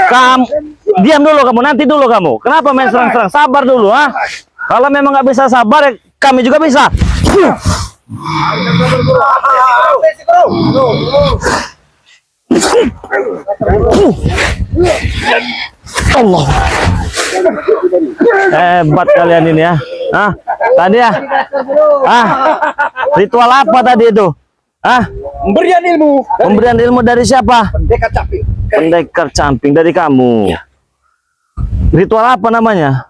Kamu diam dulu kamu, nanti dulu kamu. Kenapa main serang-serang? Sabar dulu, ah. Kalau memang nggak bisa sabar, ya kami juga bisa. Allah. Hebat kalian ini ya. Ah, tadi ya. Ah, ritual apa tadi itu? Ah, Pemberian ilmu. pemberian ilmu dari siapa? Pendekar Capil. Pendekar camping dari kamu. Ritual apa namanya?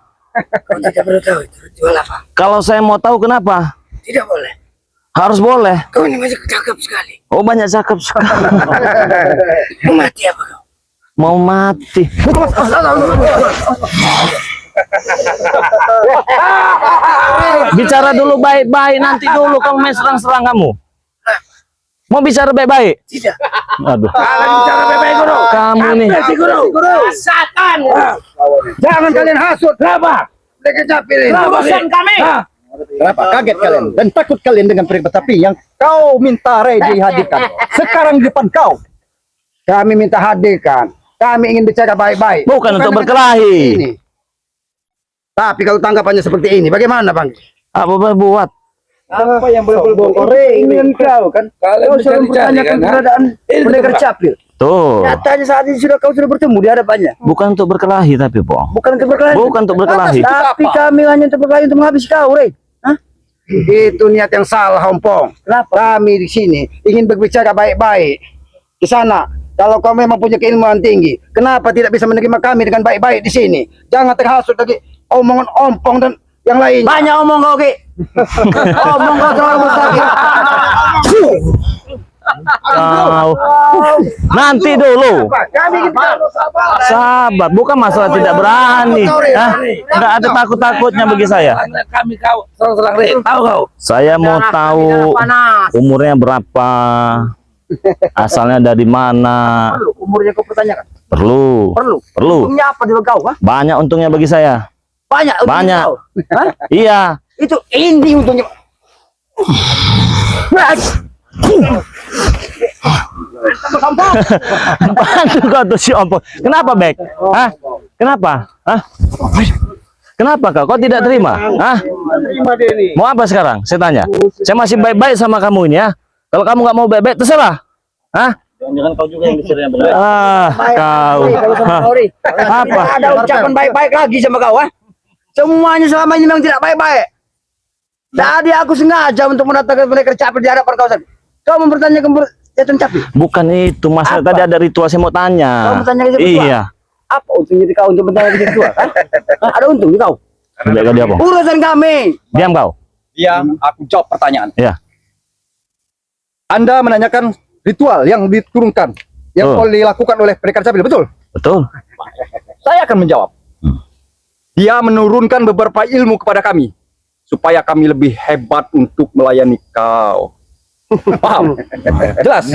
Kau tidak perlu tahu itu ritual apa. Kalau saya mau tahu kenapa? Tidak boleh. Harus boleh. Kau ini masih cakep sekali. Oh, banyak cakep sekali. Mau mati apa kau? Mau mati. Bicara dulu baik-baik, nanti dulu kamu main serang-serang kamu. Mau bicara baik-baik? Tidak. Aduh. Kalian bicara baik-baik guru. Kamu nih. Guru. Rasakan. Jangan kalian hasut. Kenapa? Pendekar Capil ini. Urusan kami. Kenapa kaget kalian dan takut kalian dengan pendekar Capil yang kau minta Ray dihadirkan sekarang di depan kau? Kami minta hadirkan. Kami ingin bicara baik-baik. Bukan untuk berkelahi. Ini. Tapi kalau tanggapannya seperti ini, bagaimana Bang? Apa berbuat? Apa yang boleh bongkar? Ingin kau kan? Kau selalu bertanyakan keberadaan pendekar Capil. Tuh. Nyatanya saat ini kau sudah bertemu di hadapannya. Bukan untuk berkelahi tapi, Bong. Bukan untuk berkelahi. Bukan untuk berkelahi. Tapi kami hanya untuk berkelahi untuk menghabisi kau, Rey. Hah? Itu niat yang salah, Ompong. Kenapa? Kami di sini ingin berbicara baik-baik. Di sana, kalau kau memang punya keilmuan tinggi, kenapa tidak bisa menerima kami dengan baik-baik di sini? Jangan terhasut lagi omongan Ompong dan yang lain. Banyak omong kau, Ki. Omong kau terlalu sakit. Kau. Nanti dulu. Kami Sabar, bukan masalah tidak berani. Hah? Nggak ada takut-takutnya bagi saya. kami kau serang-serang, Rey. Tahu kau? Saya mau tahu umurnya berapa, asalnya dari mana. Umurnya kau pertanyakan. Perlu. Untungnya apa di kau, ha? Banyak untungnya bagi saya. Banyak. untungnya Banyak. kau. Hah? Iya. Itu ini untungnya. Bantu kau tuh si Ompong. Kenapa, Bek? Hah? Kenapa? Hah? Kenapa kau? Kau tidak terima? Hah? Mau apa sekarang? Saya tanya. Saya masih baik-baik sama kamu ini ya. Kalau kamu nggak mau baik-baik, terserah. Hah? Jangan kau juga yang disuruh yang benar. Ah, kau. Hah? Apa? Ada ucapan baik-baik lagi sama kau, ha? Semuanya selama ini memang tidak baik-baik. Tadi aku sengaja untuk mendatangkan pendekar Capil di hadapan kau. Kau mempertanyakan pendekar Capil. Bukan itu, masalah Apa? tadi ada ritual saya mau tanya. Kau mau tanya ke siapa? Iya. Apa untungnya di kau untuk bertanya ke siapa? Ada untung di kau. Baik kau dia, Bang. Urusan kami. Diam kau. Diam, aku jawab pertanyaan. Ya. Anda menanyakan ritual yang diturunkan yang Oh. dilakukan oleh pendekar Capil, betul? Betul. Saya akan menjawab. Dia menurunkan beberapa ilmu kepada kami supaya kami lebih hebat untuk melayani kau. Paham? Jelas?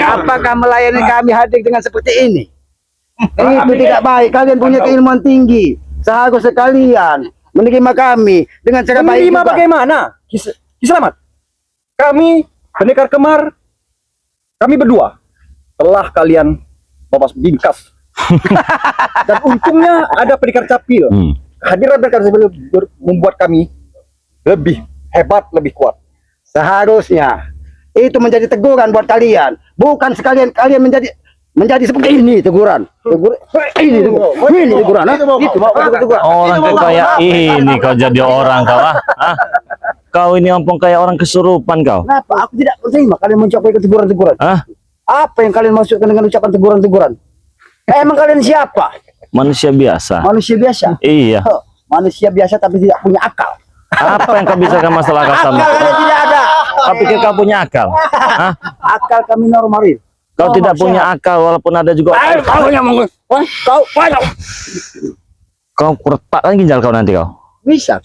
Apakah melayani kami hadir dengan seperti ini? Itu tidak baik. Kalian punya keilmuan tinggi. Seharusnya kalian menerima kami dengan cara baik Menerima juga. bagaimana? Selamat. Kami pendekar kemar, kami berdua telah kalian babas bingkas. Dan untungnya ada pendekar Capil. Kehadiran pendekar Capil membuat kami lebih hebat, lebih kuat. Seharusnya itu menjadi teguran buat kalian, bukan sekalian kalian menjadi seperti ini teguran. Ini teguran. Itu teguran. Orang kayak ini kau jadi orang kau, ah? Hah? Kau ini Ompong kayak orang kesurupan kau. Kenapa? Aku tidak terima kalian mencapai teguran-teguran. Hah? Apa yang kalian maksudkan dengan ucapan teguran-teguran? Emang kalian siapa? Manusia biasa. Manusia biasa. Iya. Huh, manusia biasa tapi tidak punya akal. Apa yang kau bisa sama masalah akal sama? Akal kalian tidak ada. Kau pikir kau punya akal? Hah? Akal kami normal. Kau tidak punya akal walaupun ada juga. Kau yang mau. Kau Kau retakkan ginjal kau nanti kau. bisa.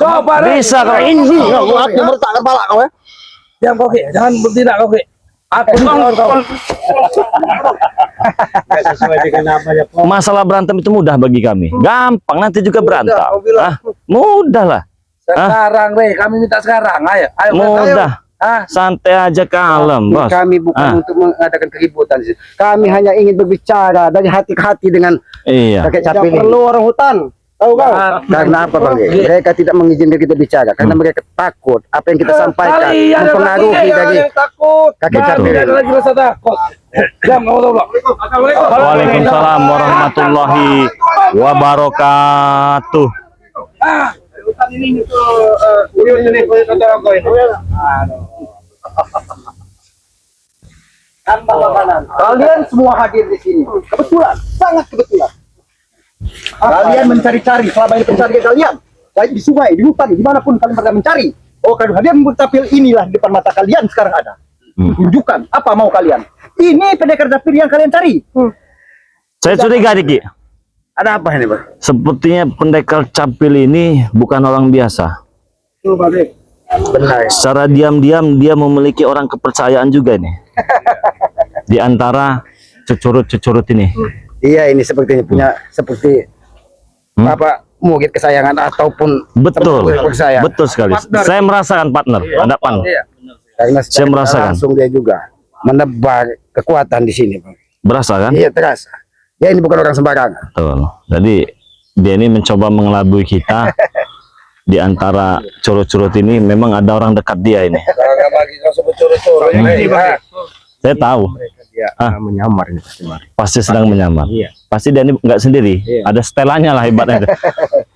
Bisa kau. Ini aku meretak kepala kau ya. Diam kau, Ki. Jangan bertindak kau, Ki. Aku lawan kau. Sesuai dengan namanya. Masalah berantem itu mudah bagi kami. Gampang, nanti juga berantem. kau bilang. Ah, mudah lah. Sekarang, Rey. Kami minta sekarang. Ayo, ayo. Mudah. Santai aja kalem, bos. Kami bukan untuk mengadakan keributan. Kami hanya ingin berbicara dari hati ke hati dengan Iya. kakek capil ini. Perlu orang hutan. Tahu kau? Karena apa Bang? Mereka tidak mengizinkan kita bicara karena mereka takut apa yang kita sampaikan mempengaruhi dari takut. kakek capil. Tidak ada lagi rasa takut. Jam, kamu tahu Pak? Assalamualaikum. Waalaikumsalam warahmatullahi wabarakatuh. Hutan ini Kalian semua hadir di sini. Kebetulan, sangat kebetulan. Kalian mencari-cari selama ini pencarian kalian. Baik di sungai, di hutan, dimanapun kalian pernah mencari. Oh, kalian tampil inilah di depan mata kalian sekarang ada. Tunjukkan apa mau kalian. Ini pendekar dapir yang kalian cari. Saya curiga Diki. Ada apa ini, Bang? Sepertinya pendekar capil ini bukan orang biasa. Benar. Secara diam-diam dia memiliki orang kepercayaan juga nih. Di antara cecurut-cecurut ini. Iya, ini sepertinya punya seperti apa murid kesayangan ataupun Betul. teman kesayangan. Betul sekali. Saya merasakan partner, ada partner. Karena Saya secara merasakan. langsung dia juga menebar kekuatan di sini, Bang. Berasa kan? Iya, terasa. Ya ini bukan orang sembarangan. Betul. Jadi dia ini mencoba mengelabui kita. Di antara curut-curut ini memang ada orang dekat dia ini. Saya tahu. Menyamar ini pasti. Pasti sedang menyamar. Pasti dia ini nggak sendiri. Ada setelannya lah ibaratnya.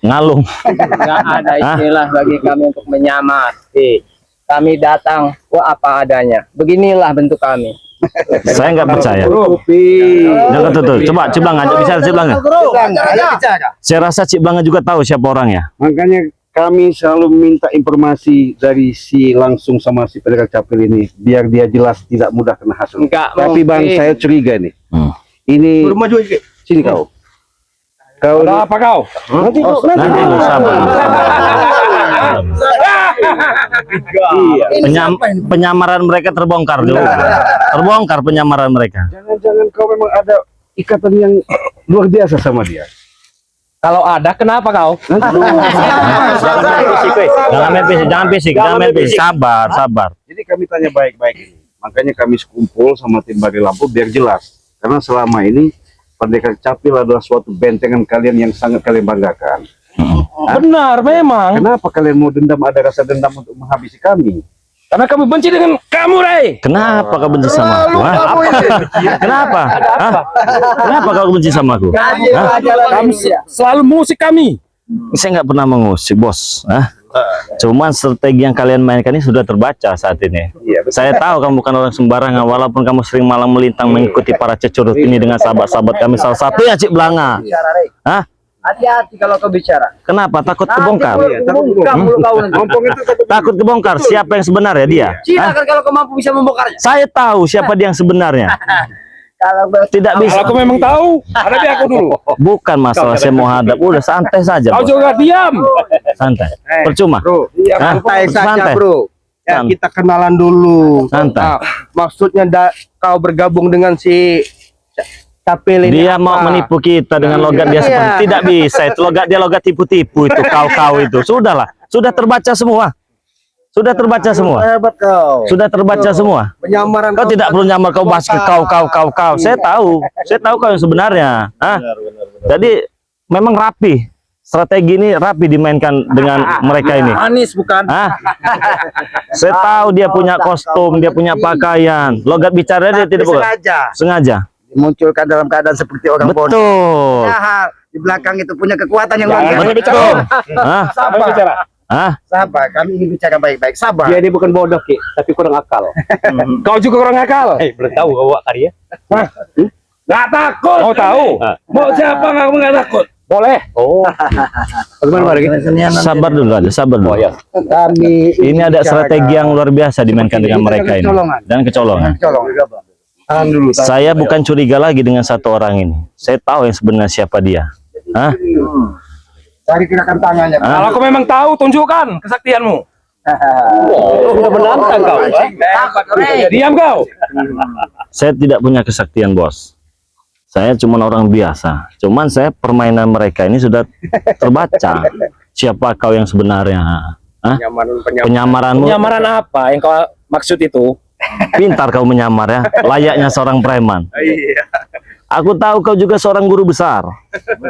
Ngalung. Nggak ada istilah bagi kami untuk menyamar. Kami datang apa adanya. Beginilah bentuk kami. Saya nggak percaya. Iya. Jangan tuh. Coba Cik Blanga, bisa Cik Blanga. Ayo bicara. Saya rasa Cik Blanga juga tahu siapa orangnya. Makanya kami selalu minta informasi dari si langsung sama si pendekar capil ini biar dia jelas tidak mudah kena hasut. Enggak Tapi Bang, mungkin. saya curiga nih. Hmm. Ini Maju sedikit. sini kau. Kau Ada apa kau? nanti kau Nanti lu sabar. Penyamaran mereka terbongkar dulu. Terbongkar penyamaran mereka. jangan-jangan kau memang ada ikatan yang luar biasa sama dia. Kalau ada, kenapa kau? Jangan fisik. Sabar. Jadi kami tanya baik-baik ini. Makanya kami sekumpul sama tim Bari Lampu biar jelas. Karena selama ini pendekar capil adalah suatu bentengan kalian yang sangat kalian banggakan. Benar memang. Kenapa kalian mau dendam, ada rasa dendam untuk menghabisi kami? Karena kami benci dengan kamu, Ray. Kenapa kau benci sama aku? Hah? Kenapa? Hah? Kenapa kau benci sama aku? Kamu selalu musik kami. Saya nggak pernah mengusik, bos. Hah? Cuman strategi yang kalian mainkan ini sudah terbaca saat ini. Saya tahu kamu bukan orang sembarangan, walaupun kamu sering malam melintang mengikuti para cecurut ini dengan sahabat-sahabat kami, salah satunya Cik Blanga. Hah? Hati-hati kalau kau bicara. Kenapa? Takut kebongkar? Nanti Takut kebongkar. Siapa yang sebenarnya dia? Hah? silakan kalau kau mampu bisa membongkarnya. Saya tahu siapa dia yang sebenarnya. Kalau Tidak bisa. Kalau aku memang tahu, hadapi aku dulu. Bukan masalah saya mau hadap. Udah santai saja, Kau bos. juga diam. Santai. Percuma. Hah? Santai saja, Santai. Bro. Ya, Santai. kita kenalan dulu. Santai. Maksudnya kau bergabung dengan si capil ini. Dia mau apa? menipu kita dengan logat dia seperti tidak bisa. Itu logat dia logat tipu-tipu itu kau itu. Sudahlah, sudah terbaca semua. Sudah terbaca semua. Hebat kau. Sudah terbaca semua. Penyamaran Kau tidak perlu nyamar kau bahas ke kau. Saya tahu kau yang sebenarnya. Hah? Jadi memang rapi. Strategi ini rapi dimainkan dengan mereka ini. Manis bukan? Hah? Saya tahu dia punya kostum, dia punya pakaian. Logat bicara dia tidak boleh. Sengaja. Dimunculkan dalam keadaan seperti orang bodoh. Betul. Padahal di belakang itu punya kekuatan yang luar biasa. Betul. Hah? bicara. Hah? Sabar, kami ingin bicara baik-baik. Sabar. Dia ini bukan bodoh, Ki, tapi kurang akal. Kau juga orang akal. Belum tahu kau karya. Nggak takut. Mau tahu? Mau siapa nggak takut? Boleh. Oh. Bagaimana lagi? Sabar dulu aja, sabar dulu. Kami Ini ada strategi yang luar biasa dimainkan dengan mereka ini. kecolongan. Dan kecolongan. Colong. Saya bukan curiga lagi dengan satu orang ini. Saya tahu yang sebenarnya siapa dia. Hah? Cari gerakan tangannya. Kalau aku memang tahu, tunjukkan kesaktianmu. Sudah menantang kau. Diam kau. Saya tidak punya kesaktian, bos. Saya cuma orang biasa. Cuman saya permainan mereka ini sudah terbaca. Siapa kau yang sebenarnya? Hah? Penyamaranmu. Penyamaran apa yang kau Maksud itu, Pintar kau menyamar ya, layaknya seorang preman. Aku tahu kau juga seorang guru besar,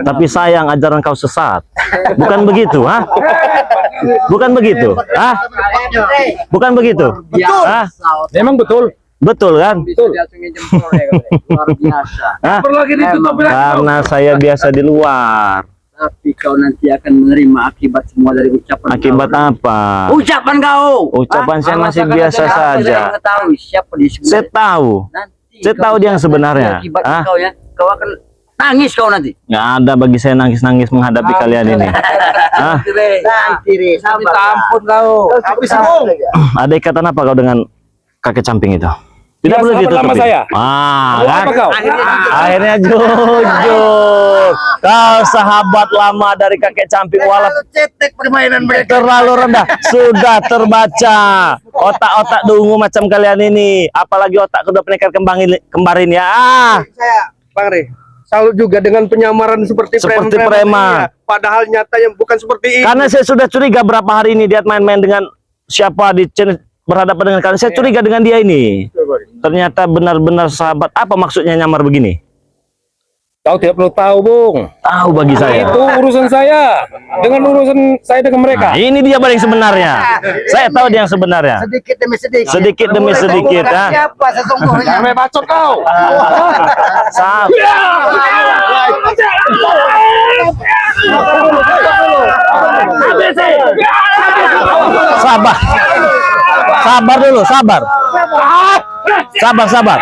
tapi sayang ajaran kau sesat. Bukan begitu, ha? Bukan begitu, ha? Bukan begitu, ha? memang betul. Betul kan? Luar biasa. Hah? Perlu lagi ditutup bilang. Karena saya biasa di luar. Tapi kau nanti akan menerima akibat semua dari ucapan Akibat kau. apa? Ucapan kau. Ucapan saya masih Alasan biasa kata-kata saja. Saya mengetahui siapa dia sebenarnya. Saya tahu. Nanti Saya kau tahu dia yang bisa sebenarnya. mati Akibat Hah? kau ya, kau akan nangis kau nanti. Nggak ada bagi saya nangis-nangis menghadapi kalian ini. Hah? Nanti Re, sabar. Minta ampun kau. Ada ikatan apa kau dengan kakek camping itu? Tidak Dia perlu sahabat lama ditutupi. saya. Ah, Mau kan? apa kau? Akhirnya jujur. Kau sahabat lama dari kakek camping walaupun cetek permainan mereka. terlalu rendah. Sudah terbaca. Otak-otak dungu macam kalian ini. Apalagi otak kedua pendekar kembar ini. Ah, Saya Bang Re, salut juga dengan penyamaran seperti Seperti preman-preman preman. ini ya. Padahal nyatanya bukan seperti ini. karena saya sudah curiga berapa hari ini dia main-main dengan siapa di channel berhadapan dengan kalian. Saya curiga dengan dia ini. Ternyata benar-benar sahabat. Apa maksudnya nyamar begini? Kau tidak perlu tahu, Bung. Tahu bagi saya. Itu urusan saya dengan urusan saya dengan mereka. Nah, ini dia paling sebenarnya. Saya tahu dia yang sebenarnya. Sedikit demi sedikit. Sedikit demi sedikit, ha? Siapa sesungguhnya? Sampai bacot kau. Sab- Sabar. Sabar dulu, sabar. Sabar.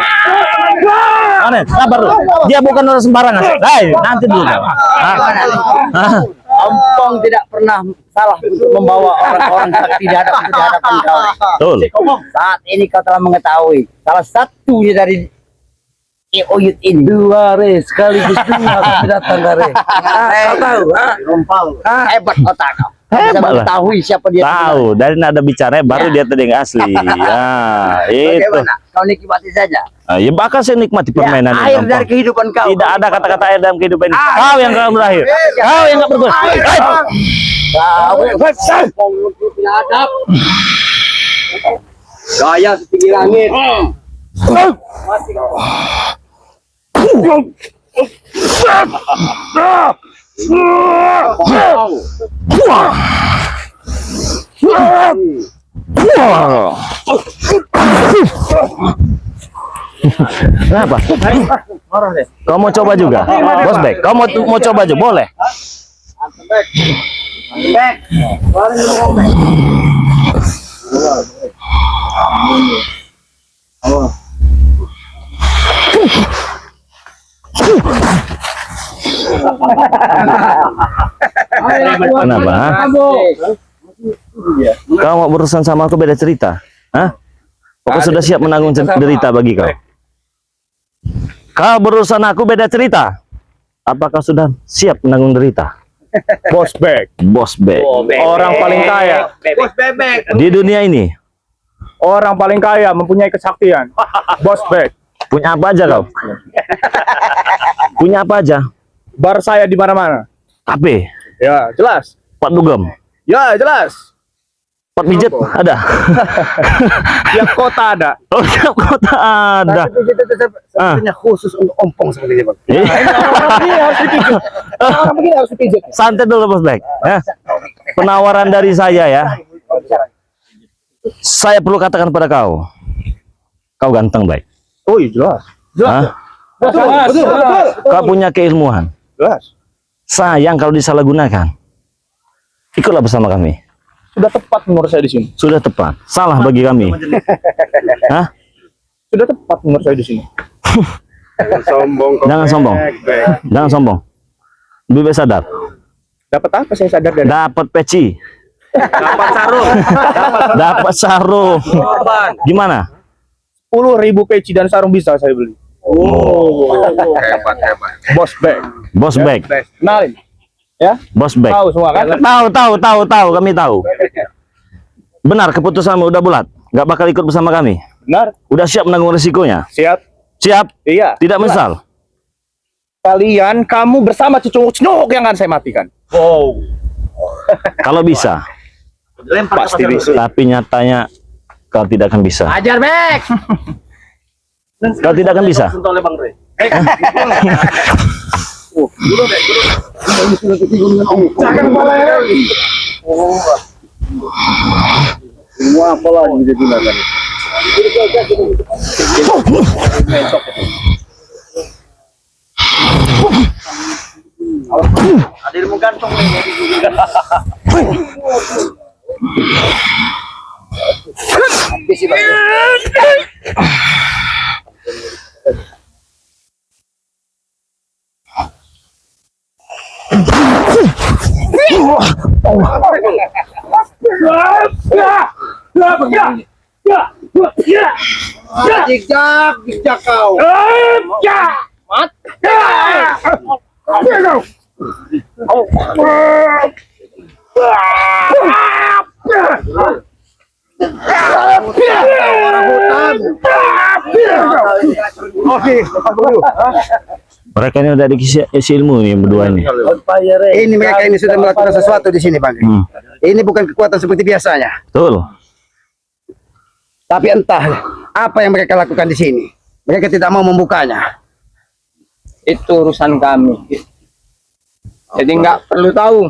Aneh, sabar dulu. Dia bukan orang sembarangan. Hai, nanti dulu. Hah? Ompong tidak pernah salah untuk membawa orang-orang sakti di hadapan kau. Betul. Saat ini kau telah mengetahui salah satunya dari Oyut ini. Dua Re, sekaligus dua aku datang dari. Kau tahu, ha? Hebat otak kau. Kau bisa Hebat lah. mengetahui siapa dia. Tahu dari nada bicara baru dia tadi yang asli. Ya, itu. Bagaimana? Kau nikmati saja. Ah, ya bakal saya nikmati permainan Ya, ini. air Gampang. dari kehidupan kau. Tidak ada kata-kata air dalam kehidupan ini. Kau yang gak berakhir. Kau yang gak berguna. Kau punya adab. Gaya setinggi langit. Kenapa? Kau mau coba juga? Bos Bek, kau mau coba juga? Boleh. Kenapa? Ha? Kau mau berurusan sama aku beda cerita? Hah? Aku sudah siap menanggung derita bagi kau. Kau berurusan aku beda cerita. Apakah sudah siap menanggung derita? Bos Bek, Bos Bek. orang paling kaya. Bos bebek. Di dunia ini Orang paling kaya mempunyai kesaktian. Bos Bek, punya apa aja kau? Punya apa aja? bar saya di mana-mana. HP, Ya, jelas. pot dugem, Ya, jelas. pot pijet ada. Tiap kota ada. Oh, tiap kota ada. Tapi kita tetap sebenarnya khusus untuk ompong seperti ini, Bang. Eh, Orang begini harus dipijit. Orang begini harus dipijit. santai dulu Bos Bek. Ya. Penawaran dari saya ya. Saya perlu katakan pada kau. Kau ganteng baik. Oh, iya jelas. Hah? Betul. Kau punya keilmuan. Jelas. Sayang kalau disalahgunakan. Ikutlah bersama kami. Sudah tepat menurut saya di sini. Sudah tepat. Salah bagi kami. Hah? Sudah tepat menurut saya di sini. Sombong kau. Jangan sombong. Jangan sombong. Lebih baik sadar. Dapat apa saya sadar dari Dapat peci. Dapat sarung. Dapat sarung. Gimana? 10.000 peci dan sarung bisa saya beli. Hebat. Bos Bek. Bos Bek. Kenalin. Ya, Bos Bek. tahu semua kan? Tahu. Kami tahu. Benar keputusanmu udah bulat. Gak bakal ikut bersama kami. Benar? Udah siap menanggung risikonya. Siap. Siap. Iya. Tidak menyesal. Kamu bersama cucuk yang akan saya matikan. Kalau bisa. Pasti bisa. Tapi nyatanya kau tidak akan bisa. Ajar, Bek. Kau tidak akan bisa. Jangan boleh. Semua apa lagi dia gunakan? Ada ilmu gantong nih. Jijak kau. Mereka ini udah dikasih ilmu nih berdua ini. Ini mereka ini sudah melakukan sesuatu di sini, Bang. Ini bukan kekuatan seperti biasanya. Betul. Tapi entah apa yang mereka lakukan di sini. Mereka tidak mau membukanya. Itu urusan kami. Jadi nggak perlu tahu.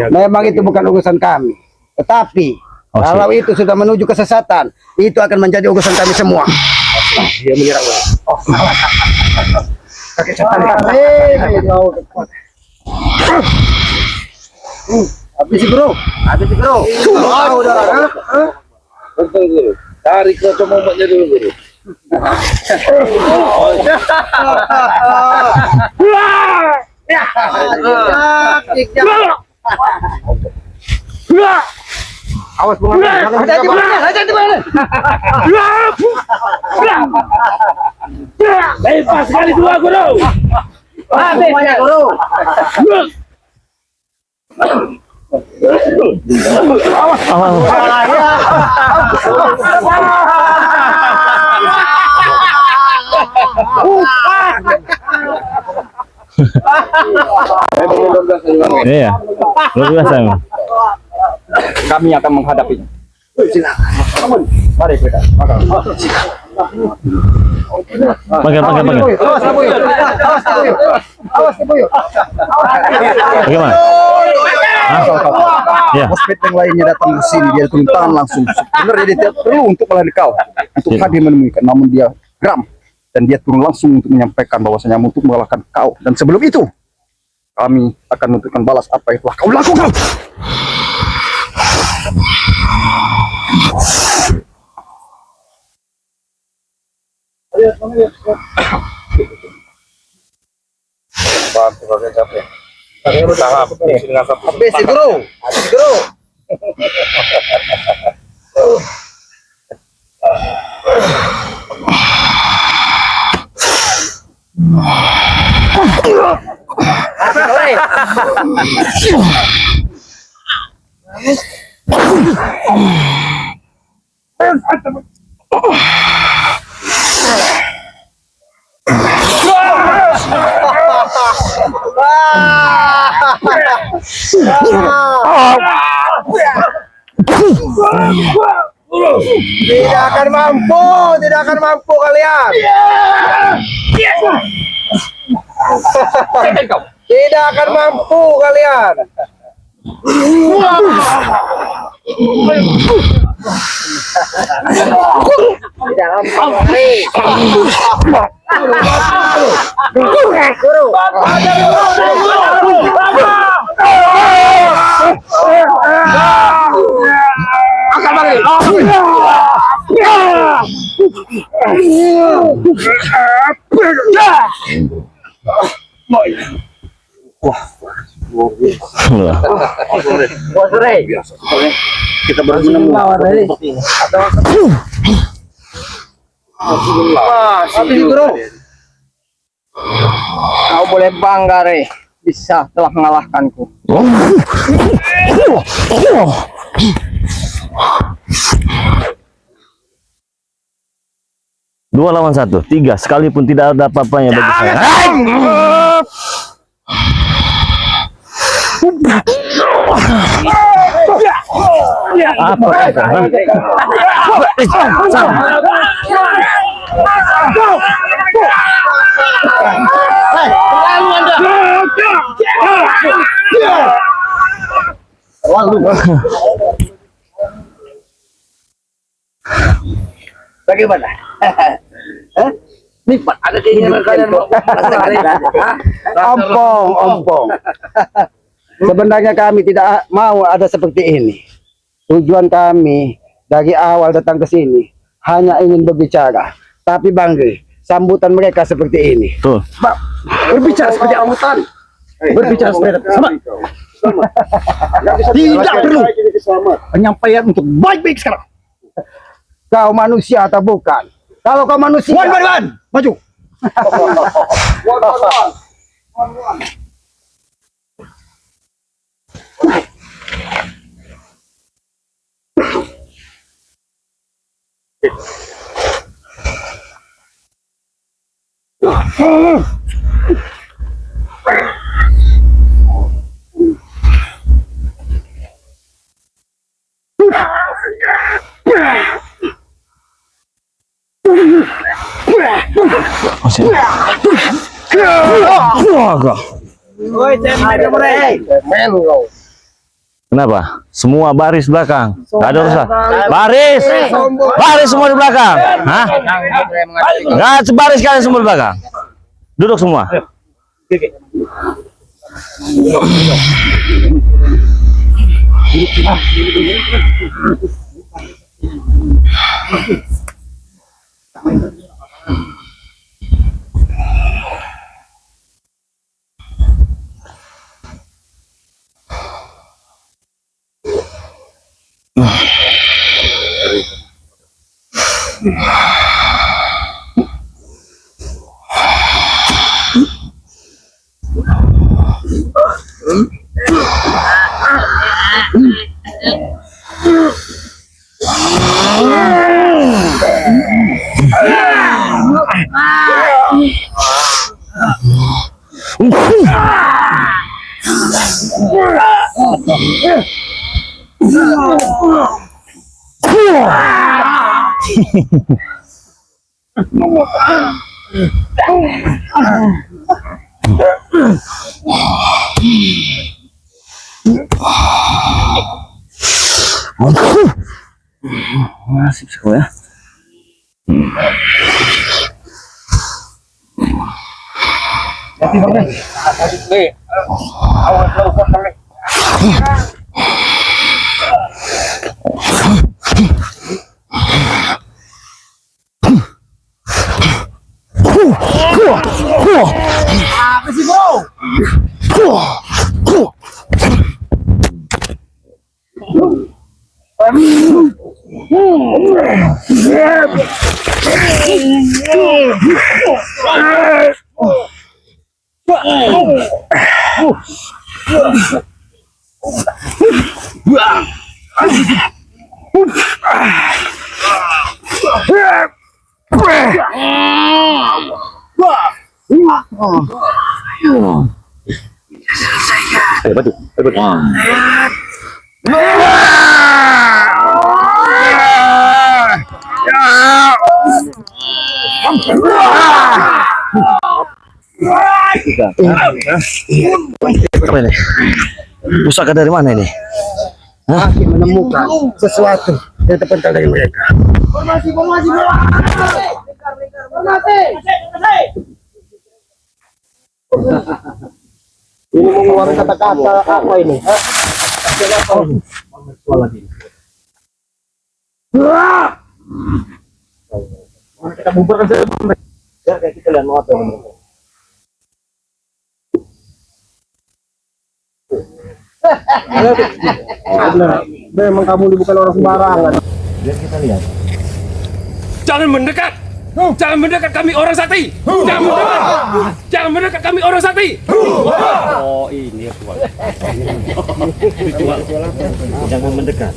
Memang itu bukan urusan kami. Tetapi kalau itu sudah menuju kesesatan, itu akan menjadi urusan kami semua. Dia menyerang. Kakek setan. Habis bro. Habis bro. Udah. Betul guru. Tarik ke momoknya dulu guru. Awas bunga. Hati-hati mana? Lepas sekali dua guru. Habis guru. Iya, luar biasa emang. Kami akan menghadapinya. Mari kita. Panggil. Awas Boyo. Bagaimana? Ya. Hospit yang lainnya datang ke sini, dia turun tangan langsung. Sebenarnya dia tidak perlu untuk melayani kau, untuk hadir menemui, namun dia geram dan dia turun langsung untuk menyampaikan bahwasanya untuk mengalahkan kau. Dan sebelum itu, kami akan menentukan balas apa yang telah kau lakukan. Habis guru. Tidak akan mampu kalian. Tidak akan mampu kalian. Kita baru menemu seperti ini. Kau boleh bangga, Re, bisa telah mengalahkanku. Dua lawan satu, 3 sekalipun tidak ada apa-apanya bagi saya. Apa? Bagaimana? Nih, Pak, ada keinginan kalian mau ompong. Sebenarnya kami tidak mau ada seperti ini. Tujuan kami dari awal datang ke sini hanya ingin berbicara. Tapi Bang Gri, sambutan mereka seperti ini. Tuh. Berbicara seperti amutan. Berbicara seperti sama. Tidak perlu penyampaian untuk baik-baik sekarang. Kau manusia atau bukan? Kalau kau manusia, maju. Kenapa? Semua baris belakang. Gak ada urusan. Baris. Baris semua di belakang. Hah? Gak baris kalian semua di belakang. Duduk semua. Nasib sekali ya. Apa ini? Pusaka dari mana ini? Kami menemukan sesuatu yang terpental dari mereka. Ini mengeluarkan kata-kata apa ini? Kita bubarkan saja. Ya, kayak kita lihat mau apa yang memang kamu bukan orang sembarangan. Biar kita lihat. Jangan mendekat. Jangan mendekat, kami orang sakti. Jangan mendekat. Jangan mendekat, kami orang sakti. Oh, ini ritual. Jangan mendekat.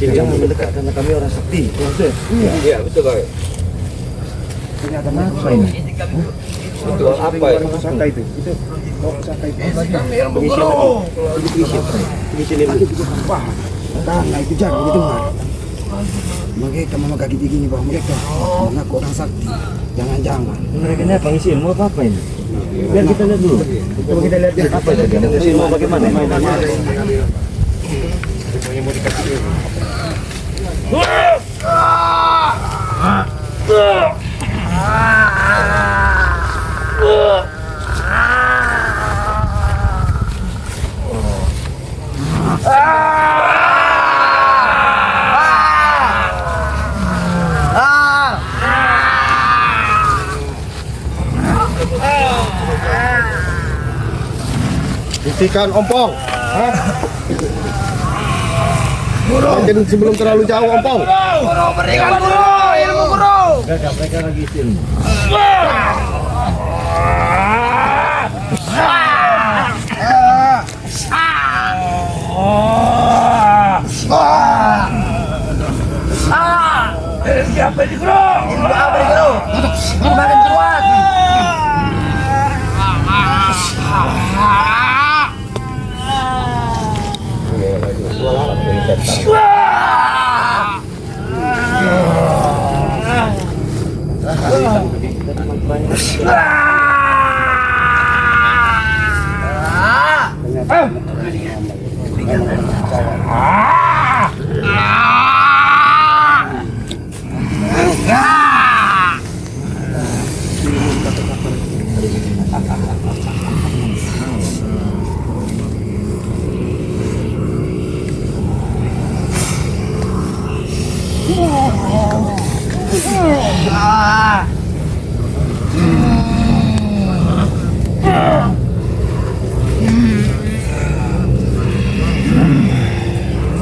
Jangan mendekat karena kami orang sakti. Iya, betul kak. Ini ada apa ini? Ritual apa ya? Pusaka itu. Pengisian. Karena itu jangan didengar. Mereka memang kaki gini bahwa mereka mengaku orang sakti. Jangan-jangan. Mereka ini apa ngisi ilmu apa ini? Biar kita lihat dulu. Coba kita lihat apa itu dia ngisi ilmu bagaimana? Buktikan ompong. Mungkin sebelum terlalu jauh ompong. Mereka lagi isi ilmu.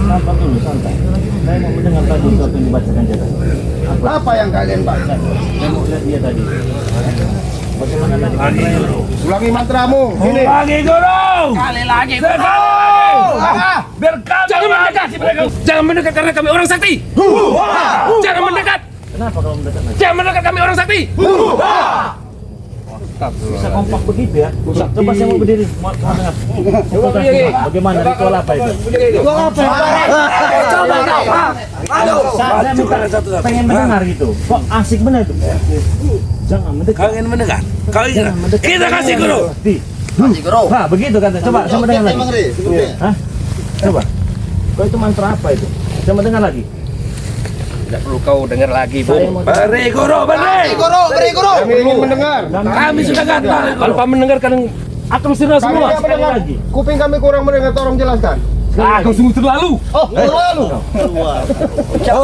Sabar dulu, santai. Saya mau mendengar tadi sesuatu yang dibacakan dia tadi. Apa yang kalian baca? Saya mau lihat dia tadi. Bagaimana tadi? Ulangi mantramu. Sini. Sekali lagi, biar kami jangan mendekat, jangan mendekat karena kami orang sakti. Jangan mendekat, Kenapa kalau mendekat lagi? jangan mendekat kami orang sakti. Bisa kompak begitu ya? Coba saya mau berdiri, mau dengar. Coba kasih, bagaimana ritual apa itu? Saya minta pengen mendengar gitu. Kok asik benar itu? Jangan mendekat. Kalian mendekat, kalian kita kasih guru. Kasih guru. Nah, begitu kan? Coba saya mau dengar lagi. Hah? Coba. Kok itu mantra apa itu? Saya mau dengar lagi. Tidak perlu kau dengar lagi, Bu. Saya mau dengar. Beri guru, beri. Kami ingin mendengar. Kami sudah gagal. Kalau kau mendengar kan akan sirna Kami semua. yang mendengar. lagi. Kuping kami kurang mendengar, tolong jelaskan. Kau sungguh terlalu. Oh,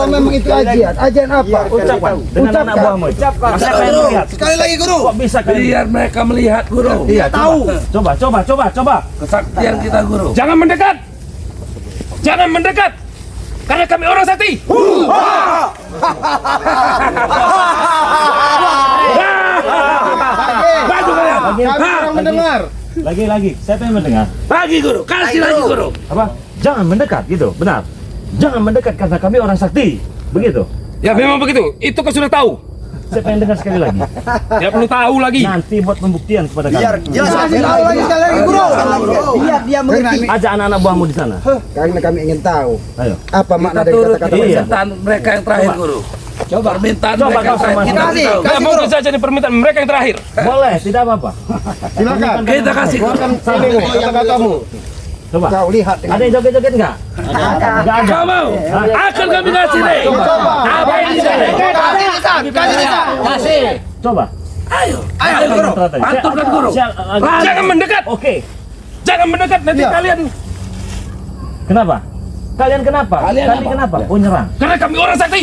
memang itu ajian. Ajian apa? Ucapan dengan anak buahmu. Masa kalian melihat? Sekali lagi guru. Kok bisa kalian? Biar mereka melihat, guru. Iya, tahu. Coba. Kesaktian kita, guru. Jangan mendekat. Jangan mendekat. Karena kami orang sakti. Baju kalian. Kami kurang mendengar. Lagi. Saya pengen mendengar. Lagi, guru. Kasih lagi, guru. Apa? Jangan mendekat gitu, benar. Jangan mendekat karena kami orang sakti. Begitu. Ya memang begitu. Itu kau sudah tahu. Saya pengen dengar sekali lagi. Tidak perlu tahu lagi. Nanti buat pembuktian kepada kami. Sekali lagi guru. Biar dia mengerti. Ajak anak-anak buahmu di sana. Karena kami ingin tahu Ayo. apa makna dari Turut kata-kata Iya. permintaan mereka yang terakhir, guru. Permintaan Coba mereka kau yang terakhir. sama- Kita tidak mungkin saja ini permintaan mereka yang terakhir. Boleh, tidak apa-apa. Silakan. Kita kasih, guru. Keluarkan sini kata-katamu. Coba. kau lihat dengan Ada yang joget-joget enggak? Enggak ada. Kau mau? Akan kami kasih nih. Apa yang di sini? Kasih. Coba. Ayo, guru. Pantulkan, guru. Jangan mendekat. Oke. Jangan mendekat nanti kalian. Kenapa? Kalian kenapa? Kalian kenapa? Oh, nyerang. Karena kami orang sakti.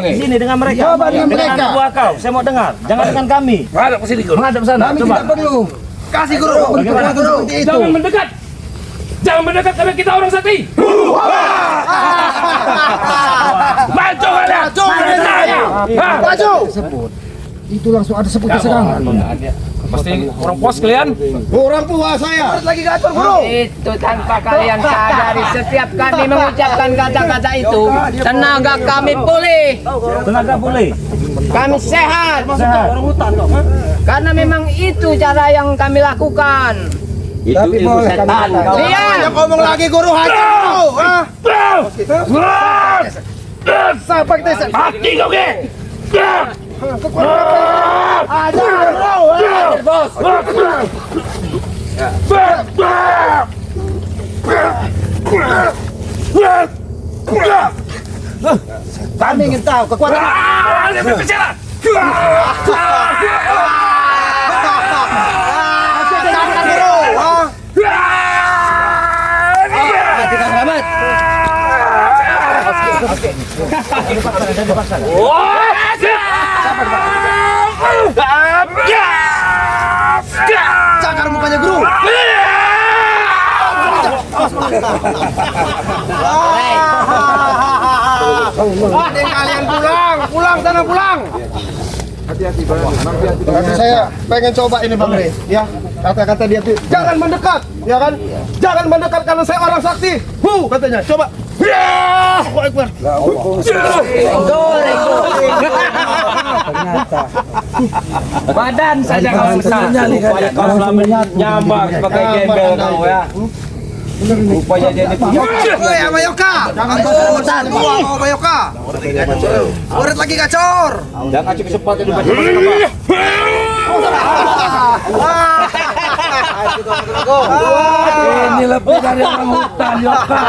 Di sini dengan mereka. Coba dengan Dengan mereka. anak buah kau. Saya mau dengar. Jangan dengan kami. Hadap ke sini, guru. Menghadap sana. kami Coba. tidak perlu. Kasih guru. Bagaimana? Seperti itu. Jangan mendekat. Jangan mendekat karena kita orang sakti. Maju kalian. Maju. Itu langsung ada sebuah keserangan. Pasti orang puas kalian. Orang tua saya. Itu tanpa kalian sadari, setiap kami mengucapkan kata-kata itu, tenaga kami pulih. Tenaga boleh. Kami sehat. Karena memang itu cara yang kami lakukan. Tapi boleh kami Iya. ngomong lagi guru haji. Sampai kita Mati kau ke? kami ingin tahu kekuatan. Cakar mukanya guru. Kalian pulang sana pulang. Hati-hati Bang. Nanti saya pengen coba ini Bang Re, ya. Kata-kata dia tuh jangan mendekat, ya kan? Jangan mendekat karena saya orang sakti. Katanya. Coba. Badan saja kau besar. Kau selama nyamar sebagai gembel kau ya. Rupanya dia ini punya. Woi, sama Yoka. Jangan kesemutan. Sama Yoka. Urat lagi gacor. Jangan kasih kesempatan dibaca apa. Ini lebih dari orang hutan, Yoka.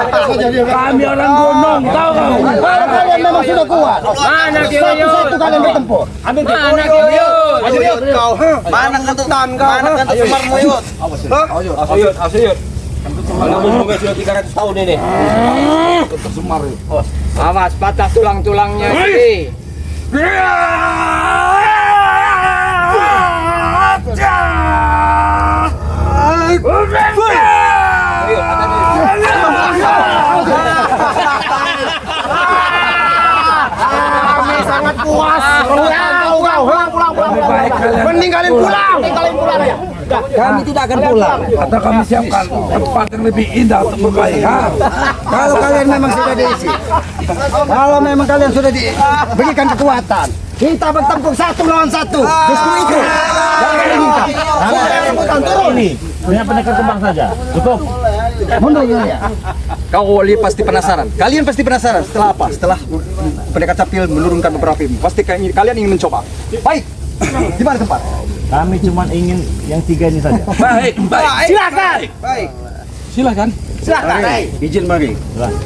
Kami orang gunung, tahu kau? Kalian memang sudah kuat. Mana Kiyuyut? Satu kalian bertempur. Mana Kiyuyut? Mana kentutan kau? Mana kentut Semar Muyut? Asuyut. Kalau umurnya sudah 300 tahun ini. Awas patah tulang-tulangnya sih. Kami sangat puas. Pulang. Mending kalian pulang. Ya. Kami tidak akan pulang. Atau kami siapkan tempat yang lebih indah untuk berbaik. Kalau kalian memang sudah diisi, kalau memang kalian sudah diberikan kekuatan, kita bertempur 1 lawan 1. Justru itu. Jangan minta. Ini punya pendekar kembang saja. Cukup. Mundur ya. Kau pasti penasaran. Kalian pasti penasaran setelah apa? Setelah pendekar capil menurunkan beberapa ilmu. Pasti kalian ingin mencoba. Baik. Di mana tempat? Kami cuma ingin yang 3 ini saja. Baik. Silakan. Silakan. Izin mari.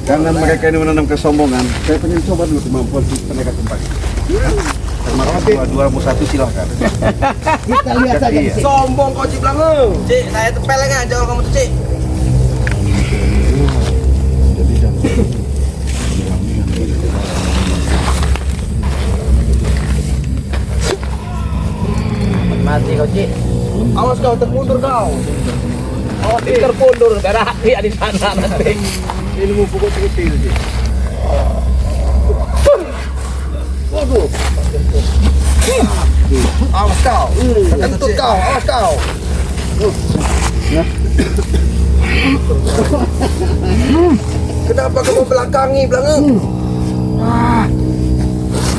Karena mereka ini menanam kesombongan, saya pengen coba dulu kemampuan si pendekar kembang. Termasuk dua satu silakan. Kita lihat saja. Iya. Sombong kau Cik Blangu. Cik, saya tepeleng aja kalau kamu tuh Cik. Mati kau Cik. Awas kau termundur kau. Oh, terpundur darah dia di sana nanti. Ilmu pukul kecil sih. Awas kau. Kentut kau. Awas kau. Kenapa kamu belakangi Blangu?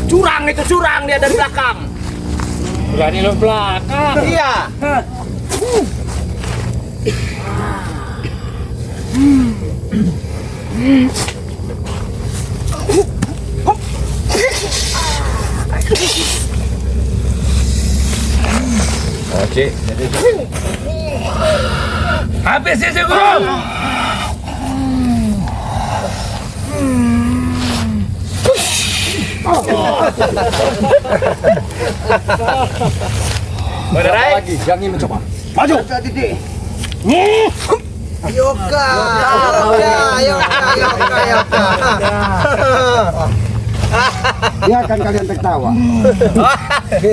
Curang itu curang dia dari belakang. Berani lo belakang. Iya. Oke. Habis ya, Guru. Lagi, yang ingin mencoba. Maju. Yoka. Biarkan kalian tertawa.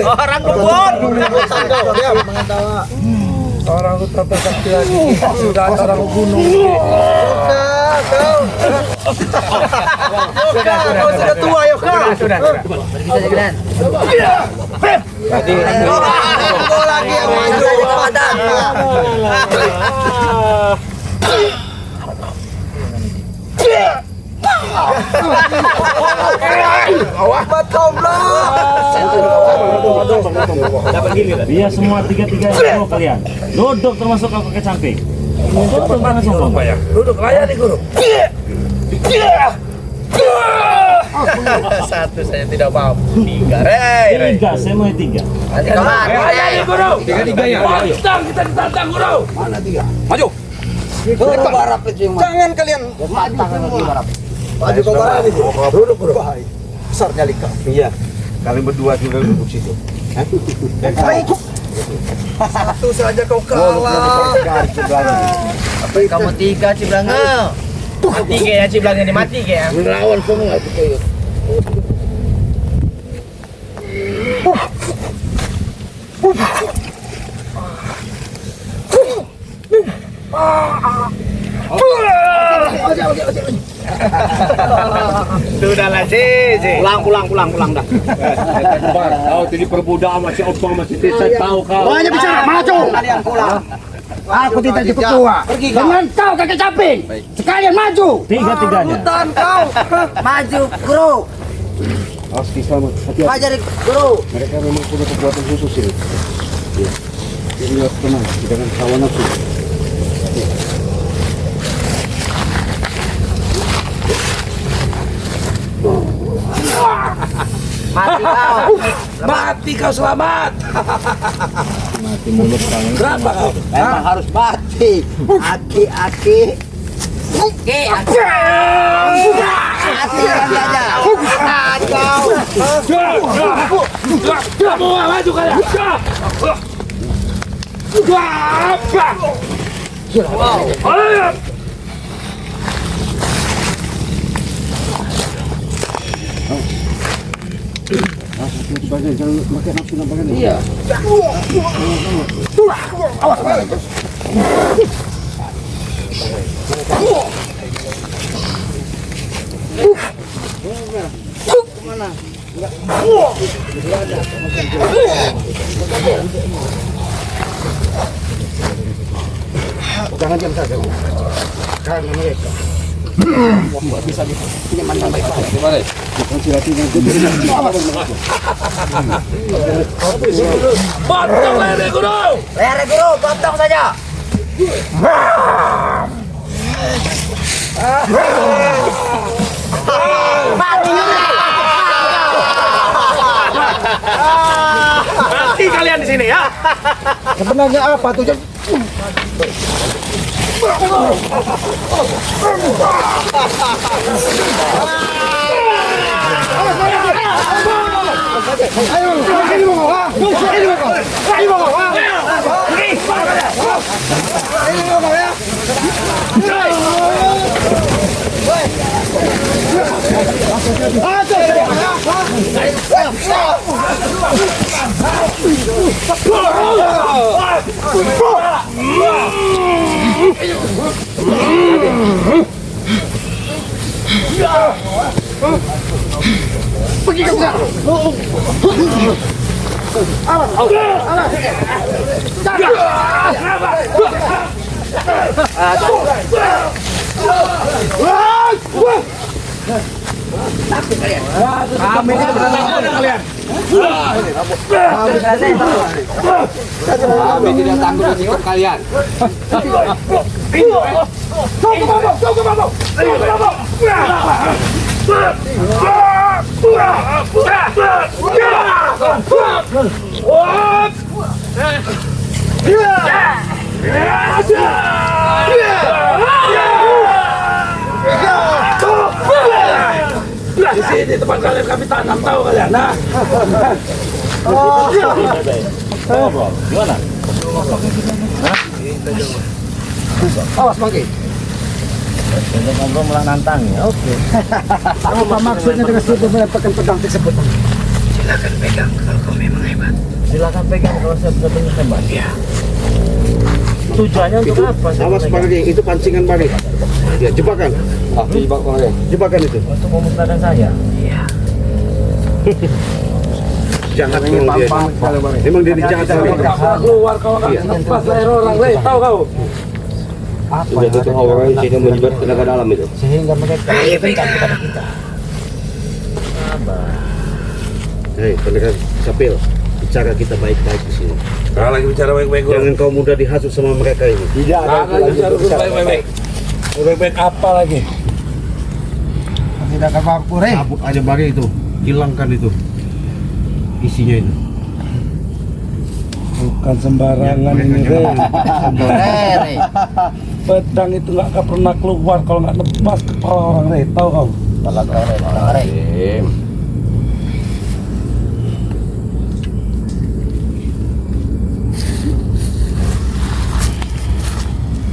Orang kebun. Orang hutan tersakti lagi. Sudah orang gunung. Kau sudah tua Yoka. Sudah. Bisa jalan. Kau lagi yang maju. Biar semua tiga-tiga semua kalian duduk termasuk kau kakek samping. Duduk banget semua. Duduk layani guru. Satu saya tidak mampu. Tiga, Rey. Tiga, saya mau tiga. Layani guru. Tiga ya. Pantang kita ditantang guru. Maju. Jangan kalian maju ke barat itu. Duduk guru. Besar nyali kau. Iya. Kalian berdua juga duduk situ. Satu saja kau kalah. Kamu tiga, Ciblanga. Tiga ya, Ciblanga ini mati ya. Melawan semua itu kayu. Sudahlah, sih. Pulang dah. Kau jadi perbudak sama si Opong sama si Tisa, tahu kau. Banyak bicara, maju. Kalian pulang. Aku tidak cukup tua. Dengan kau kakek caping. Sekalian maju. Tiga-tiganya. Maju, guru. Awas selamat. Hati-hati. Ajari guru. Mereka memang punya kekuatan khusus ini. Iya. Jadi harus tenang, jangan hawa nafsu. Mati kau. Mati kau selamat. Mati mulut kangen. Berapa kau? Memang harus mati. Aki. Aki. Mati saja. Kamu maju kalian. Jangan pakai nafsu nampaknya. Iya. Jangan diam saja. Karena mereka bisa menyemangkan baik-baik. Gimana? Potong leher guru. Leher guru, potong saja. Mati kalian di sini ya. Sebenarnya apa tujuan? Kami tidak takut dengan sikap kalian. Di sini tempat kalian kami tanam, tahu kalian? Nah, Gimana? Awas Bangki. Untuk ngobrol malah nantang ya. Oke. Apa maksudnya dengan sudah mendapatkan pedang tersebut? silakan pegang kalau kau memang hebat. Silakan pegang kalau saya benar-benar hebat. Ya. Tujuannya untuk apa? saya Awas pegang? Bang, itu pancingan Bang. Ya, jebakan. Jebak Bang. Jebakan itu. Untuk memusnahkan saya. Iya. Jahat memang dia. Memang dia jahat sekali. Keluar kau akan pas leher orang, tahu kau? Sudah tutup orang sehingga menyebar tenaga dalam itu. Sehingga mereka berikan kepada kita. Hei, pendekar Capil, bicara kita baik-baik di sini. Kalau lagi bicara baik-baik, Guru. Jangan kau mudah dihasut sama mereka ini. Tidak ada Kalau bicara baik-baik. Baik-baik apa lagi? Tidak akan mampu, Rey. Cabut aja bagi itu, hilangkan itu isinya itu. Bukan sembarangan ini, Rey. Pedang itu nggak akan pernah keluar kalau nggak nebas kepala orang, Rey. Tahu kau?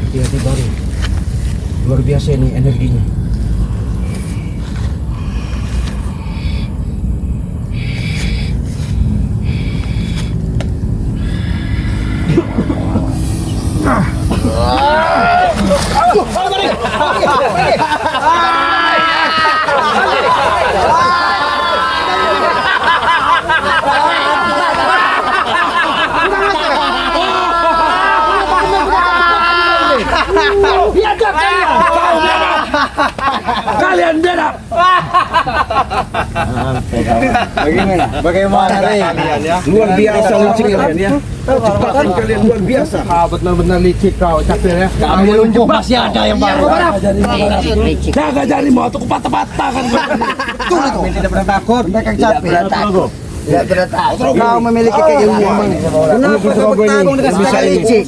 Hati-hati baru. Luar biasa ini energinya. Kalian beda. Bagaimana, Rey? Luar biasa licik kalian ya. Kecepatan kalian luar biasa. Benar-benar licik kau, Capil ya. Kami lumpuh masih ada yang baru. Jaga jarimu atau kupatah-patah kan. Kami tidak pernah takut. Mereka Capil. Tidak pernah takut. Kau memiliki keilmuan. Kenapa kau bertarung dengan mereka licik?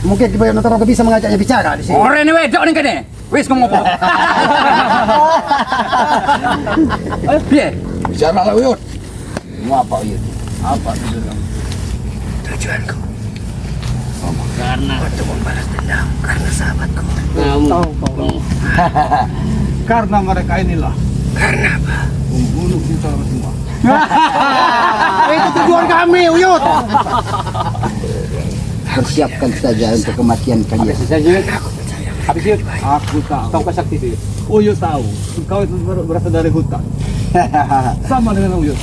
Mungkin kita kau bisa mengajaknya bicara di sini. Orang ini wedok nih kene. Wis ngopo. Piye? Bicara lah, Uyut. Mau apa, Uyut? Apa tujuan? Tujuanku. Karena untuk membalas dendam karena sahabatku. Karena mereka inilah. Karena apa? Membunuh kita semua. Itu tujuan kami, Uyut. Persiapkan saja untuk kematian kalian. Habis itu aku tahu. Kau kesakti itu. Uyut tahu. Kau itu berasal dari hutan. Sama dengan Uyut.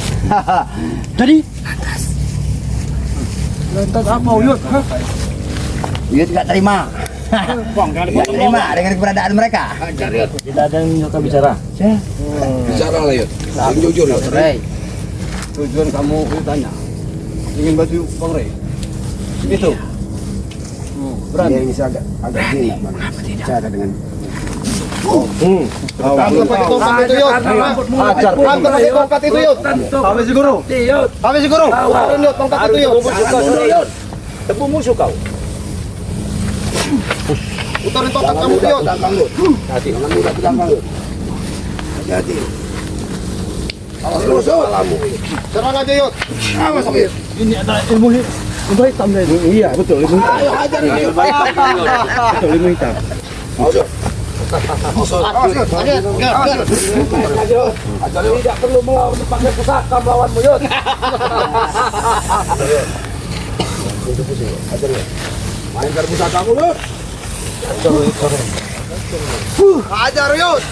Jadi Lantas apa, Uyut? Uyut tidak terima. Tidak terima dengan keberadaan mereka. Tidak ada yang minta bicara. Bicara lah Yud. Yang jujur Yud. Rey, Tujuan kamu Uyut tanya. Ingin baju Bang Rey. Itu. dia ini agak gini, Bang. Bicara dengan Ambil pakai tongkat itu Yud. Ajar. Ambil pakai tongkat itu Yud. Habis guru. Habis guru. Turun Yud tongkat itu Yud. Tepu musuh kau. Putarin tongkat kamu Yud. hati-hati. Awas musuh. Serang aja Yud. Awas Yud. Ini ada ilmu hitam deh. Iya betul ilmu hitam. Ayo hajar ini. Betul ilmu hitam. Awas Yud. Tidak perlu melawan pakai pusaka melawanmu, Yud. Mainkan pusaka kamu Yud. Hajar Yud.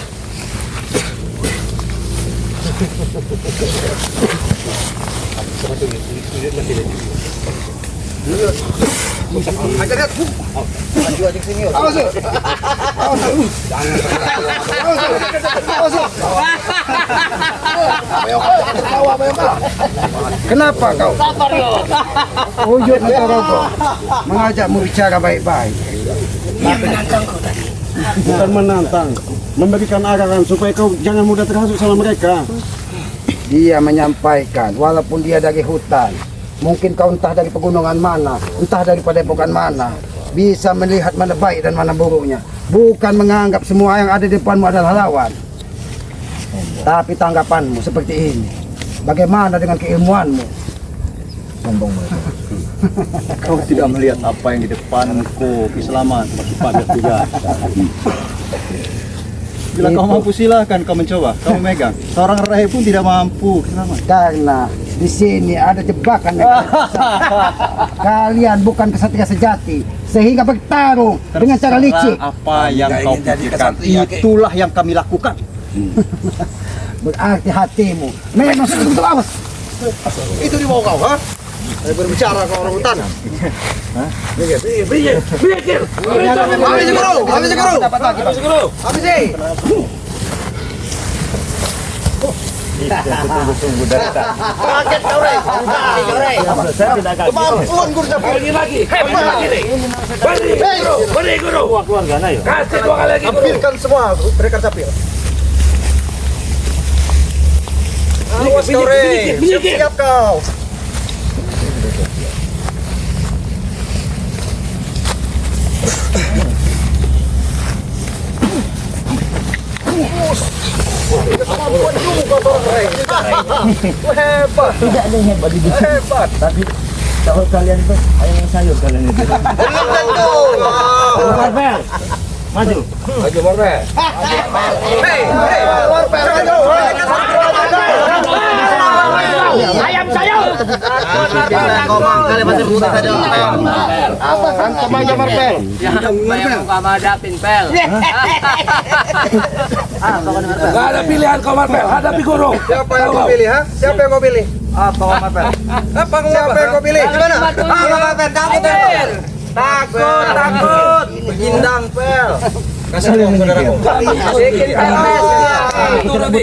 Hajar Yud. Maju aja sini, Yud. Awas Yud. Awas Yud. Awas Yud. Kenapa kau? Uyut Motorogo mengajakmu bicara baik-baik. Bukan menantang, memberikan arahan supaya kau jangan mudah terhasut sama mereka. Dia menyampaikan, walaupun dia dari hutan, mungkin kau entah dari pegunungan mana, entah dari padepokan mana, bisa melihat mana baik dan mana buruknya. Bukan menganggap semua yang ada di depanmu adalah lawan. Tapi tanggapanmu seperti ini. Bagaimana dengan keilmuanmu? Sombong banget. Kau tidak melihat apa yang di depanku, Kislamat, masih padat juga. Bila kau mampu silahkan kau mencoba, kau memegang. Seorang raih pun tidak mampu, Kislamat. Karena di sini ada jebakan yang kalian bukan kesatria sejati, sehingga bertarung dengan cara licik. Apa yang kau pikirkan, itulah yang kami lakukan. Berarti hatimu memang sudah betul awas. Itu di bawah kau, ha? Saya berbicara ke orang hutan. Habis, Habis guru, habis guru. Habis, Guru. Habis sih. Tunggu dari tadi. Kaget kau, Rey. Saya tidak kaget. Kemampuan guru Capil. Ini lagi, hebat lagi nih. Beri guru. Keluarga na yun. Kasih 2 kali lagi guru. Ambilkan semua pendekar capil. Awas kau, Rey. Siap kau. Kemampuan juga kau, Rey. Hebat. Tidak ada yang hebat di dunia. Hebat. Tapi kalau kalian tuh ayam sayur kalian itu. Belum tentu. Marvel, maju. Maju Marvel. Hei, Marvel. Ayam sayur. Kalian masih putih saja. Hantam aja Marvel. Yang kamu hadapin, Pel. Gak ada pilihan kau Marvel, hadapi guru. Siapa yang kau pilih, ha? Siapa yang kau pilih? Apa kau Marvel? Apa siapa yang kau pilih? Gimana? Marvel, Takut. Begindang, Pel. Kasih uang saudaraku. Bikin pepes.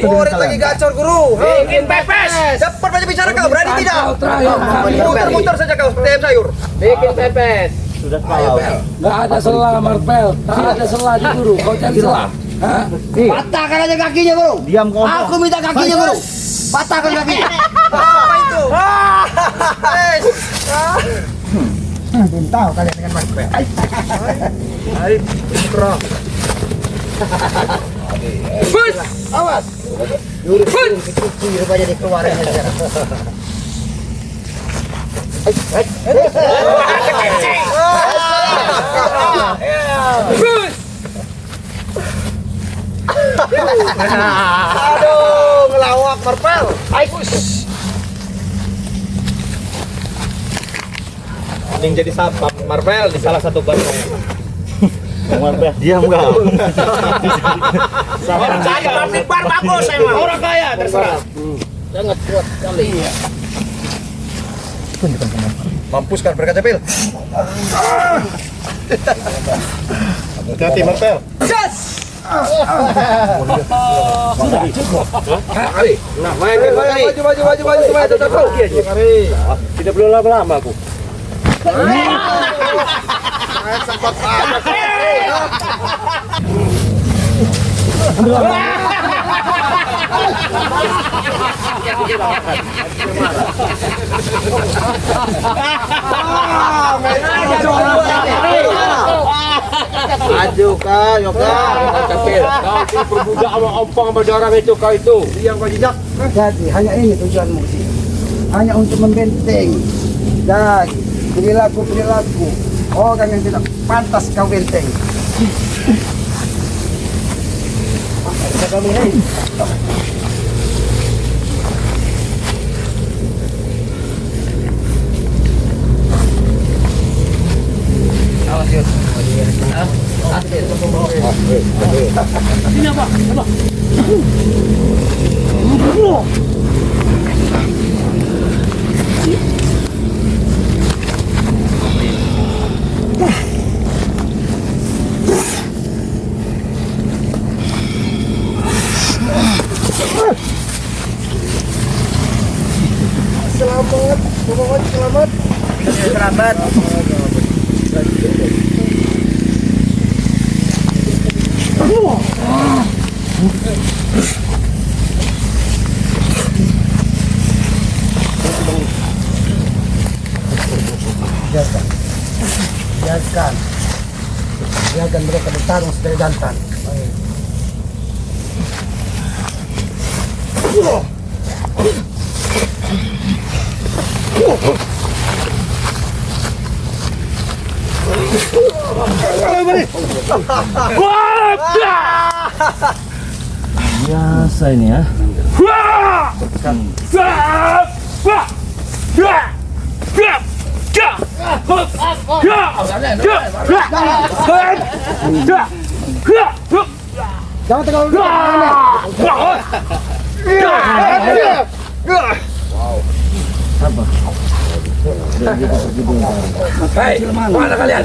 Murid lagi gacor, guru. Bikin pepes. Cepat banyak bicara kau, berani tidak? Kau terakhir kali. Muter-muter saja kau, TM sayur. Bikin pepes. Sudah tahu. Gak ada celah Marvel, tak ada celah di guru. Kau cari celah. Hah? patahkan aja kakinya guru. Diam ngomong. Aku minta kakinya guru. Patahkan kaki. Apa itu? Belum tahu kalian dengan Marvel. Ayo, bergerak. Awas. Rupanya dikeluarin aja. Aduh, ngelawak Marvel. Mending jadi satpam Marvel di salah satu bank. Marvel, diam kau. Orang kaya, Martin Bar bagus emang. Orang kaya, terserah. Sangat kuat sekali. Mampuskan mereka capil. Hati-hati Marvel. Nah, main maju tetap. Tidak perlu lama-lama aku. Maju kau, Yoga. Capil. Kau diperbudak sama ompong sama orang itu kau itu. Yang kau jejak. Jadi hanya ini tujuanmu sih. Hanya untuk membenteng dan perilaku orang yang tidak pantas kau benteng. Selamat. Biarkan mereka bertarung sebagai jantan. Biasa ini ya. Jangan terlalu Hei, mana kalian?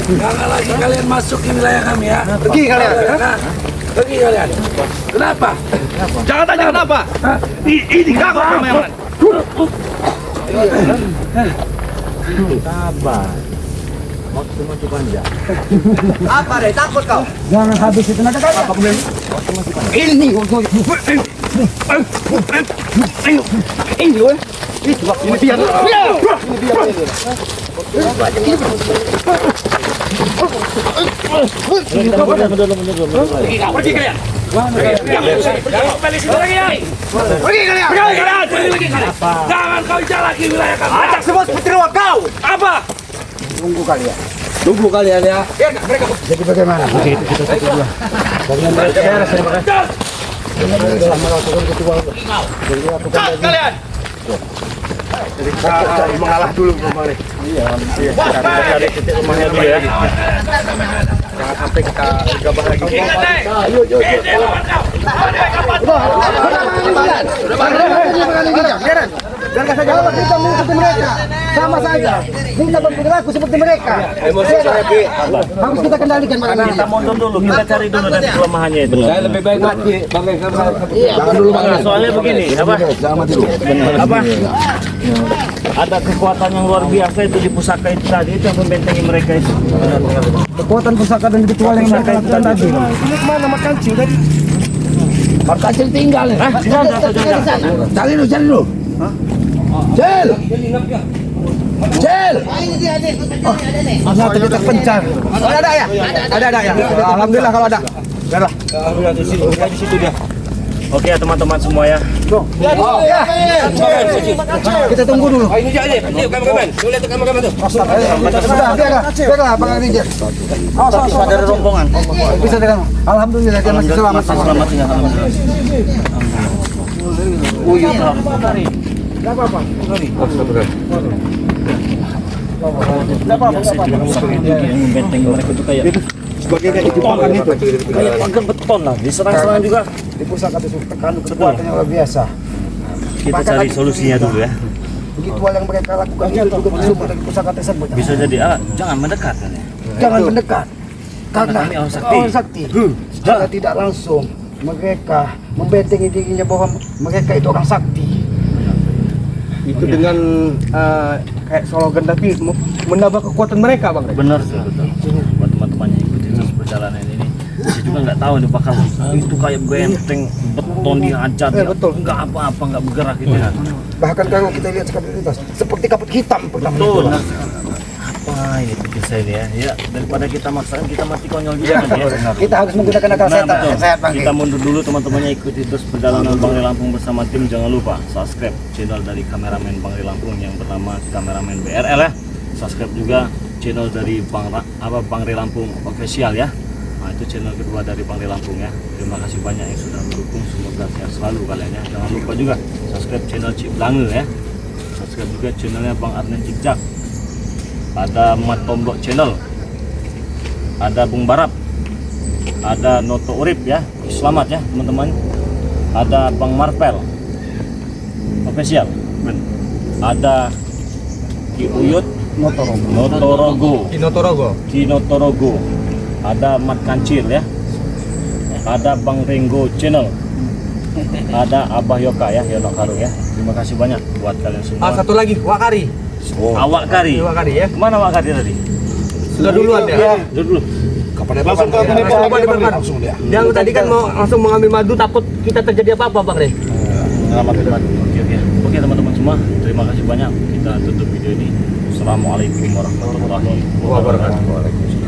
Jangan lagi kalian masuk ke wilayah kami ya. Pergi kalian. Pergi kalian. Kenapa? Jangan tanya kenapa. Ini kakak sama yang lain. Apa deh? Takut kau? Jangan habis itu tenaga kalian. Apa problem? Ini Pergi kalian. Balik situ lagi ya. Pergi kalian. Jangan kau jalan lagi wilayah kami. ajak semua seperti ruang kau. Apa? Tunggu kalian. Tunggu kalian ya. Jadi bagaimana? Kalian. Mengalah dulu kemarin. Cari titik rumahnya dulu ya. Jangan sampai kita gabah lagi. Jangan saja kita mengikuti mereka. Sama saja. Kita berperilaku seperti mereka. Harus kita kendalikan mereka. Kita mundur dulu, kita cari dulu nanti kelemahannya itu. Saya lebih baik mati. Jangan dulu Nah, soalnya begini, apa? Ada kekuatan yang luar biasa itu di pusaka itu tadi, itu yang membentengi mereka itu. Kekuatan pusaka dan ritual yang mereka lakukan tadi. Ini kemana makan cil tadi? Kecil tinggal. Cari dulu. Cel. Cel. Ternyata kita pencar. Ada ya? Ada ya. Alhamdulillah kalau ada. Ada. Di situ dia. Oke ya teman-teman semua ya. Kita tunggu dulu. Ini aja. Yuk kameramen. Tuh lihat kameramen tuh. Biarlah Bang Rinjer. Ada rombongan. Bisa dengan. Alhamdulillah dia masih selamat. Selamat tinggal alhamdulillah. Membentengi mereka itu kayak Sebagai kayak beton itu. kayak pagar beton lah. Diserang-serang juga. Di pusaka itu tekan kekuatan yang luar biasa. Kita cari solusinya dulu ya. Begitu yang mereka lakukan itu juga bersumber dari pusaka tersebut. Bisa jadi jangan mendekat kan ya. Jangan mendekat. Karena kami orang sakti. orang sakti. Secara tidak langsung mereka membentengi dirinya bahwa mereka itu orang sakti. Itu dengan kayak slogan tapi menambah kekuatan mereka, Bang. Benar sih betul. Buat teman-teman yang ikutin terus perjalanan ini, saya juga nggak tahu nih bakal itu kayak benteng beton dihajar, betul. nggak apa-apa nggak bergerak gitu ya. Bahkan kalau kita lihat sekali lintas seperti kabut hitam pertama. Betul. Apa ini pikir saya ini ya? Ya daripada kita maksain kita mati konyol juga kan ya. Kita harus menggunakan akal Nah, betul. sehat Bang. Kita mundur dulu teman-temannya, ikuti terus perjalanan Bang Ri Lampung bersama tim. Jangan lupa subscribe channel dari kameramen Bang Ri Lampung yang bernama kameramen BRL ya. Subscribe juga channel dari Bang Ri Lampung official ya. Nah, itu channel kedua dari Bang Ri Lampung ya. Terima kasih banyak yang sudah mendukung, semoga sehat selalu kalian ya. Jangan lupa juga subscribe channel Cip Lange ya. Subscribe juga channelnya Bang Arnen Cikjak. Ada Mat Tomblok channel, ada Bung Barap, ada Noto Urip ya, selamat ya teman-teman. Ada Bang Marvel official, ada Ki Uyut Notorogo, Kinotorogo, ada Mat Kancil ya, ada Bang Ringo channel, ada Abah Yoka ya, Yono Karung ya. Terima kasih banyak buat kalian semua. Satu lagi, Wakari. Awak Kari. Wakari ya. Kemana Awak Kari tadi? Sudah duluan ya. Dulu. Langsung ke langsung dia. Yang tadi kan mau langsung mengambil madu, takut kita terjadi apa-apa, Bang Re. Selamat. Oke teman-teman semua, terima kasih banyak. Kita tutup video ini. Assalamualaikum warahmatullahi wabarakatuh.